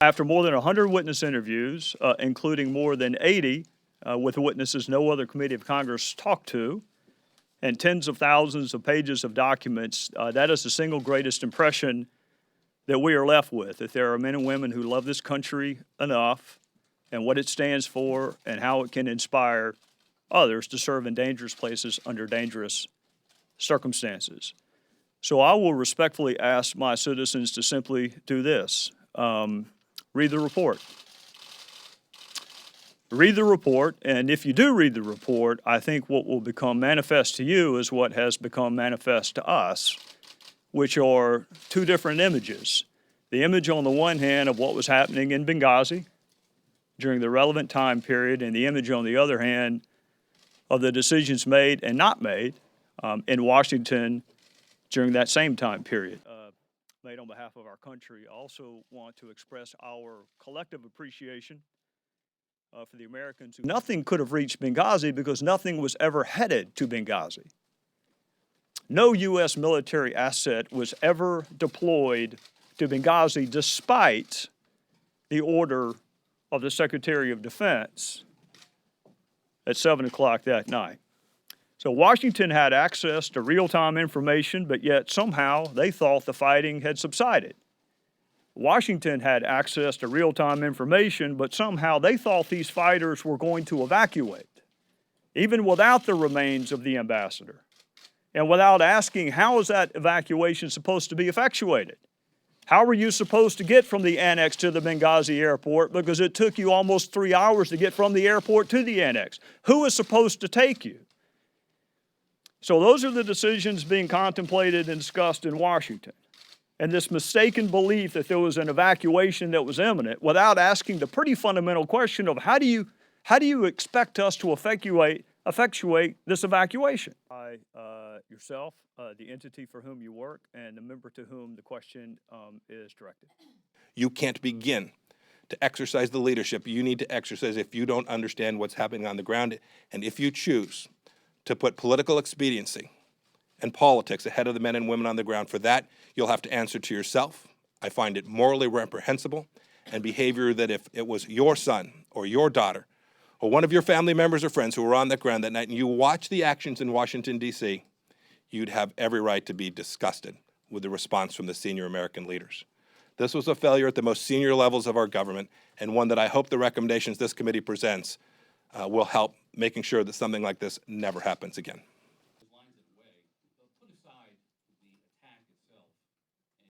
After more than 100 witness interviews, including more than 80 with witnesses no other committee of Congress talked to, and tens of thousands of pages of documents, that is the single greatest impression that we are left with, that there are men and women who love this country enough and what it stands for and how it can inspire others to serve in dangerous places under dangerous circumstances. So I will respectfully ask my citizens to simply do this. Read the report. Read the report, and if you do read the report, I think what will become manifest to you is what has become manifest to us, which are two different images. The image on the one hand of what was happening in Benghazi during the relevant time period, and the image on the other hand of the decisions made and not made in Washington during that same time period. Made on behalf of our country, I also want to express our collective appreciation for the Americans who nothing could have reached Benghazi because nothing was ever headed to Benghazi. No U.S. military asset was ever deployed to Benghazi despite the order of the Secretary of Defense at 7 o'clock that night. So Washington had access to real-time information, but yet somehow they thought the fighting had subsided. Washington had access to real-time information, but somehow they thought these fighters were going to evacuate, even without the remains of the ambassador, and without asking how is that evacuation supposed to be effectuated? How were you supposed to get from the annex to the Benghazi airport because it took you almost 3 hours to get from the airport to the annex? Who is supposed to take you? So those are the decisions being contemplated and discussed in Washington. And this mistaken belief that there was an evacuation that was imminent without asking the pretty fundamental question of how do you expect us to effectuate this evacuation? Yourself, the entity for whom you work, and the member to whom the question is directed. You can't begin to exercise the leadership you need to exercise if you don't understand what's happening on the ground, and if you choose to put political expediency and politics ahead of the men and women on the ground. For that, you'll have to answer to yourself. I find it morally reprehensible and behavior that if it was your son or your daughter or one of your family members or friends who were on the ground that night and you watched the actions in Washington, D.C., you'd have every right to be disgusted with the response from the senior American leaders. This was a failure at the most senior levels of our government, and one that I hope the recommendations this committee presents will help making sure that something like this never happens again.